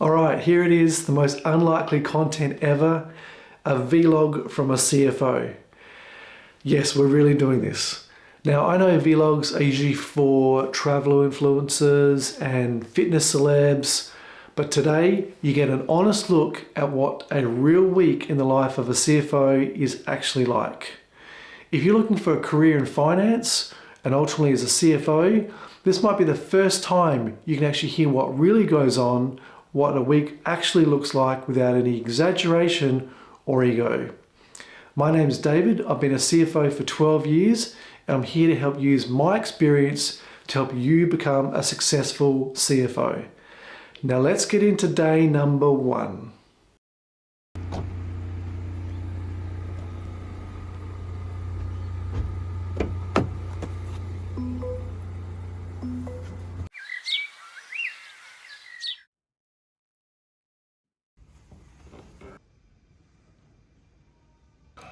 All right, here it is, the most unlikely content ever, a vlog from a CFO. Yes, we're really doing this. Now, I know vlogs are usually for traveler influencers and fitness celebs, but today you get an honest look at what a real week in the life of a CFO is actually like. If you're looking for a career in finance and ultimately as a CFO, this might be the first time you can actually hear what really goes on, what a week actually looks like without any exaggeration or ego. My name's David. I've been a CFO for 12 years and I'm here to help use my experience to help you become a successful CFO. Now let's get into day number 1.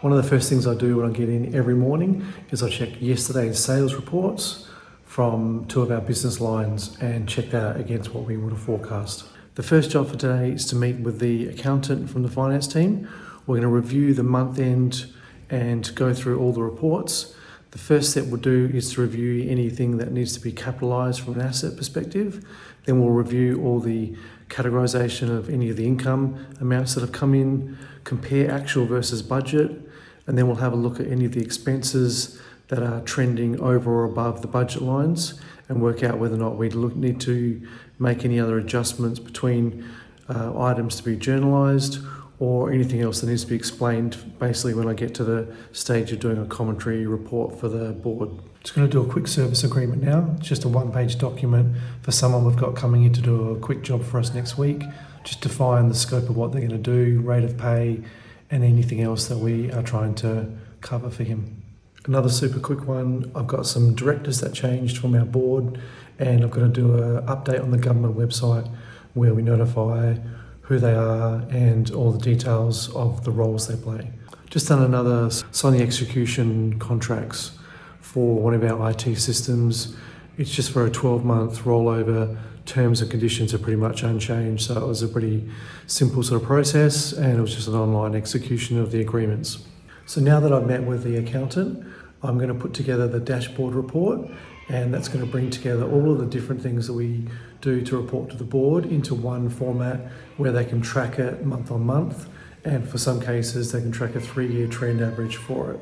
One of the first things I do when I get in every morning is I check yesterday's sales reports from 2 of our business lines and check that out against what we would have forecast. The first job for today is to meet with the accountant from the finance team. We're going to review the month end and go through all the reports. The first step we'll do is to review anything that needs to be capitalised from an asset perspective. Then we'll review all the categorisation of any of the income amounts that have come in, compare actual versus budget, and then we'll have a look at any of the expenses that are trending over or above the budget lines and work out whether or not we need to make any other adjustments between items to be journalised or anything else that needs to be explained basically when I get to the stage of doing a commentary report for the board. Just going to do a quick service agreement now. It's just a 1-page document for someone we've got coming in to do a quick job for us next week. Just define the scope of what they're going to do, rate of pay, and anything else that we are trying to cover for him. Another super quick one, I've got some directors that changed from our board and I'm going to do an update on the government website where we notify who they are and all the details of the roles they play. Just done another signing execution contracts for one of our IT systems. It's just for a 12-month rollover. Terms and conditions are pretty much unchanged, so it was a pretty simple sort of process and it was just an online execution of the agreements. So now that I've met with the accountant, I'm going to put together the dashboard report and that's going to bring together all of the different things that we do to report to the board into one format where they can track it month on month, and for some cases they can track a 3-year trend average for it.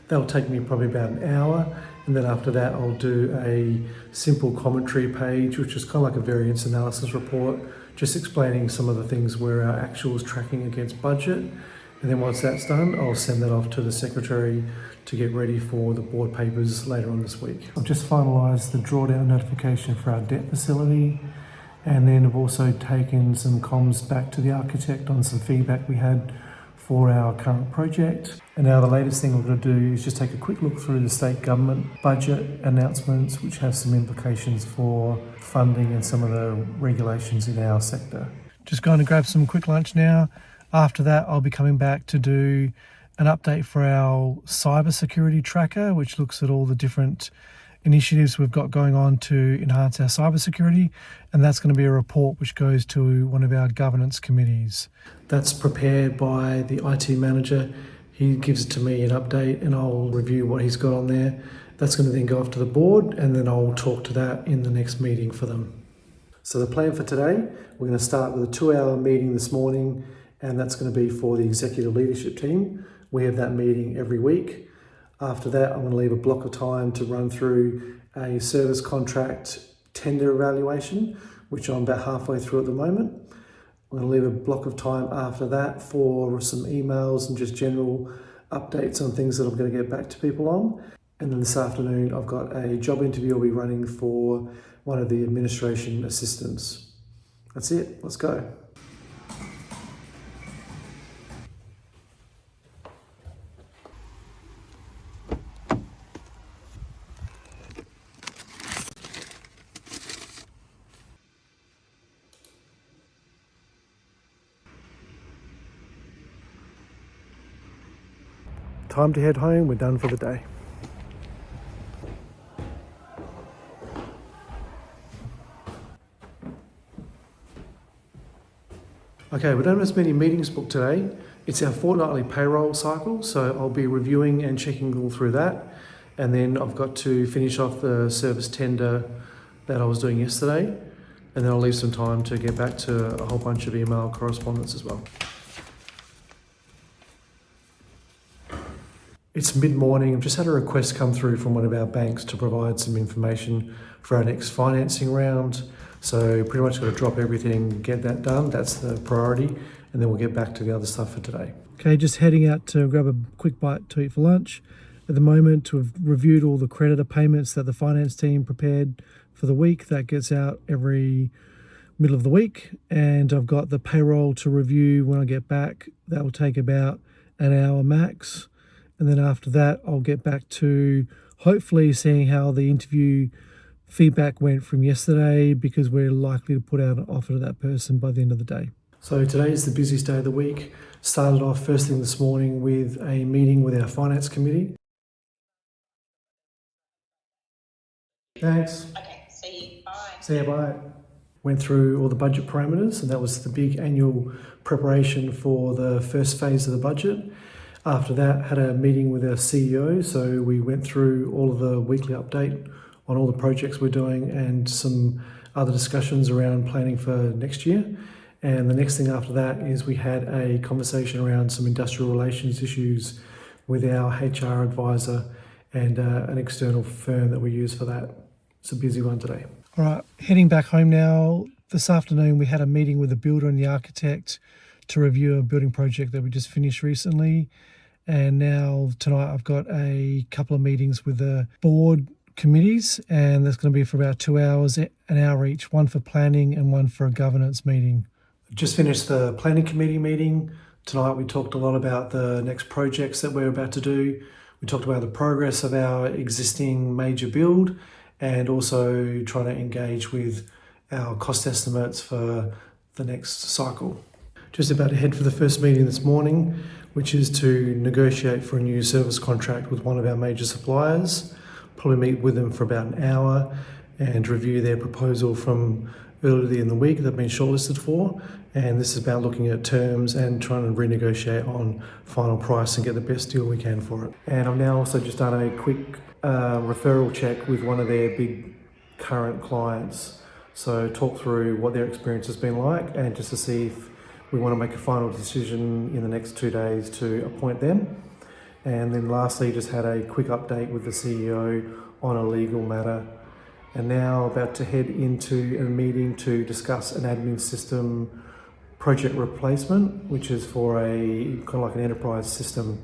That'll take me probably about an hour, and then after that I'll do a simple commentary page, which is kind of like a variance analysis report, just explaining some of the things where our actual is tracking against budget. And then once that's done, I'll send that off to the secretary to get ready for the board papers later on this week. I've just finalised the drawdown notification for our debt facility, and then I've also taken some comms back to the architect on some feedback we had for our current project. And now the latest thing we're going to do is just take a quick look through the state government budget announcements, which have some implications for funding and some of the regulations in our sector. Just going to grab some quick lunch now. After that, I'll be coming back to do an update for our cybersecurity tracker, which looks at all the different initiatives we've got going on to enhance our cybersecurity. And that's going to be a report which goes to one of our governance committees. That's prepared by the IT manager. He gives it to me an update and I'll review what he's got on there. That's going to then go off to the board and then I'll talk to that in the next meeting for them. So the plan for today, we're going to start with a 2-hour meeting this morning, and that's going to be for the executive leadership team. We have that meeting every week. After that, I'm going to leave a block of time to run through a service contract tender evaluation, which I'm about halfway through at the moment. I'm going to leave a block of time after that for some emails and just general updates on things that I'm going to get back to people on. And then this afternoon, I've got a job interview I'll be running for one of the administration assistants. That's it. Let's go. Time to head home. We're done for the day. Okay, we don't have as many meetings booked today. It's our fortnightly payroll cycle, so I'll be reviewing and checking all through that. And then I've got to finish off the service tender that I was doing yesterday. And then I'll leave some time to get back to a whole bunch of email correspondence as well. It's mid-morning. I've just had a request come through from one of our banks to provide some information for our next financing round. So pretty much got to drop everything, get that done. That's the priority. And then we'll get back to the other stuff for today. Okay, just heading out to grab a quick bite to eat for lunch. At the moment, we've reviewed all the creditor payments that the finance team prepared for the week. That gets out every middle of the week. And I've got the payroll to review when I get back. That will take about an hour max. And then after that, I'll get back to hopefully seeing how the interview feedback went from yesterday, because we're likely to put out an offer to that person by the end of the day. So today is the busiest day of the week. Started off first thing this morning with a meeting with our finance committee. Thanks. Okay, see you. Bye. See you, bye. Went through all the budget parameters, and that was the big annual preparation for the first phase of the budget. After that, had a meeting with our CEO, so we went through all of the weekly update on all the projects we're doing and some other discussions around planning for next year. And the next thing after that is we had a conversation around some industrial relations issues with our HR advisor and an external firm that we use for that. It's a busy one today. All right, heading back home now. This afternoon we had a meeting with the builder and the architect to review a building project that we just finished recently. And now tonight I've got a couple of meetings with the board committees, and that's going to be for about 2 hours, an hour each, one for planning and one for a governance meeting. Just finished the planning committee meeting. Tonight we talked a lot about the next projects that we're about to do. We talked about the progress of our existing major build and also trying to engage with our cost estimates for the next cycle. Just about to head for the first meeting this morning, which is to negotiate for a new service contract with one of our major suppliers. Probably meet with them for about an hour and review their proposal from earlier in the week that they've been shortlisted for. And this is about looking at terms and trying to renegotiate on final price and get the best deal we can for it. And I've now also just done a quick referral check with one of their big current clients. So talk through what their experience has been like and just to see if we want to make a final decision in the next 2 days to appoint them. And then lastly, just had a quick update with the CEO on a legal matter. And now about to head into a meeting to discuss an admin system project replacement, which is for a kind of like an enterprise system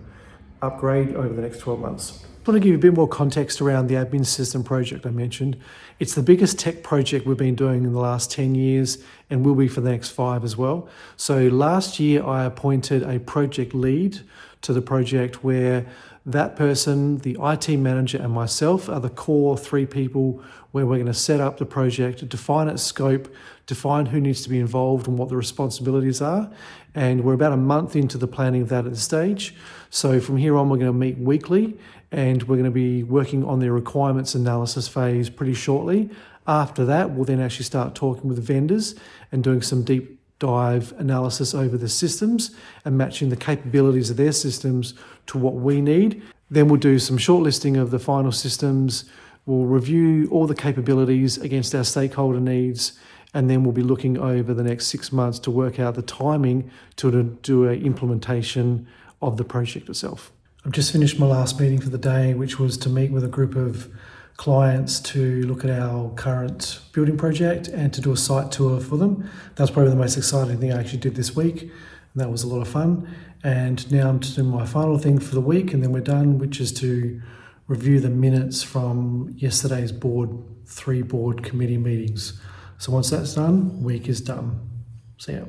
upgrade over the next 12 months. I want to give you a bit more context around the admin system project I mentioned. It's the biggest tech project we've been doing in the last 10 years and will be for the next 5 as well. So last year I appointed a project lead to the project where that person, the IT manager and myself are the core 3 people where we're going to set up the project, define its scope, define who needs to be involved and what the responsibilities are. And we're about a month into the planning of that at this stage. So from here on, we're going to meet weekly and we're going to be working on the requirements analysis phase pretty shortly. After that, we'll then actually start talking with vendors and doing some deep dive analysis over the systems and matching the capabilities of their systems to what we need. Then we'll do some shortlisting of the final systems. We'll review all the capabilities against our stakeholder needs, and then we'll be looking over the next 6 months to work out the timing to do an implementation of the project itself. I've just finished my last meeting for the day, which was to meet with a group of clients to look at our current building project and to do a site tour for them. That's probably the most exciting thing I actually did this week, and that was a lot of fun. And now I'm just doing my final thing for the week, and then we're done, which is to review the minutes from yesterday's 3 board committee meetings. So once that's done, week is done. See ya.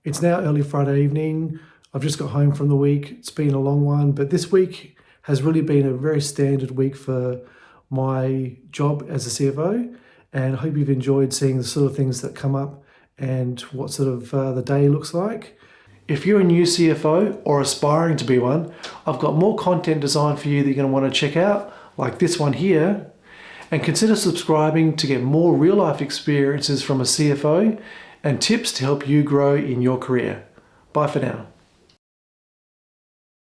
It's now early Friday evening. I've just got home from the week. It's been a long one, but this week has really been a very standard week for my job as a CFO. And I hope you've enjoyed seeing the sort of things that come up and what sort of the day looks like. If you're a new CFO or aspiring to be one, I've got more content designed for you that you're going to want to check out, like this one here. And consider subscribing to get more real-life experiences from a CFO and tips to help you grow in your career. Bye for now.